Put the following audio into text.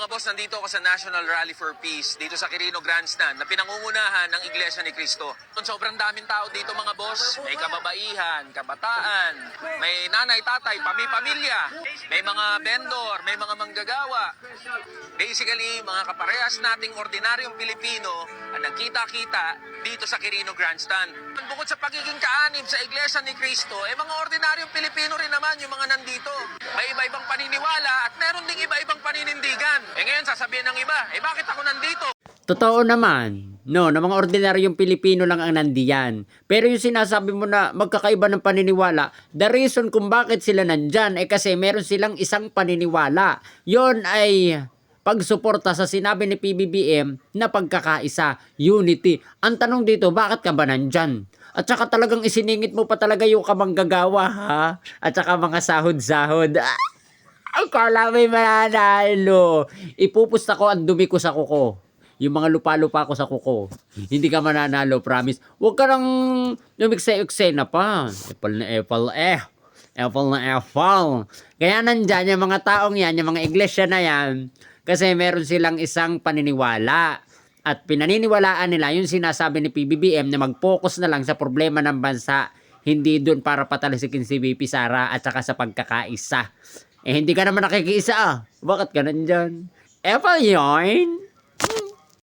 Mga boss, nandito ako sa National Rally for Peace dito sa Quirino Grandstand na pinangungunahan ng Iglesia ni Cristo. Sobrang daming tao dito mga boss. May kababaihan, kabataan, may nanay, tatay, pamilya, may mga vendor, may mga manggagawa. Basically, mga kaparehas nating ordinaryong Pilipino ang nagkita-kita dito sa Quirino Grandstand. Bukod sa pagiging kaanib sa Iglesia ni Cristo, mga ordinaryong Pilipino rin naman yung mga nandito. May iba-ibang paniniwala at meron ding iba-ibang paninindigan. Ngayon sasabihin ng iba, bakit ako nandito? Totoo naman, no, na mga ordinaryong Pilipino lang ang nandiyan. Pero yung sinasabi mo na magkakaiba ng paniniwala, the reason kung bakit sila nandyan kasi meron silang isang paniniwala. Yon ay pagsuporta sa sinabi ni PBBM na pagkakaisa, unity. Ang tanong dito, bakit ka ba nandyan? At saka talagang isiningit mo pa talaga yung kamanggagawa, ha? At saka mga sahod-sahod. Ay, kala may mananalo. Ipupusta ko ang dumi ko sa kuko. Yung mga lupa-lupa ko sa kuko. Hindi ka mananalo, promise. Huwag ka nang lumikse-ukse na pa. Apple na apple, Apple na apple. Kaya nandyan yung mga taong yan, yung mga iglesia na yan, kasi meron silang isang paniniwala. At pinaniniwalaan nila yung sinasabi ni PBBM na mag-focus na lang sa problema ng bansa, hindi dun para patalisikin si VP Sara at saka sa pagkakaisa. Hindi ka naman nakikiisa. Bakit ka nandyan? Apple yun?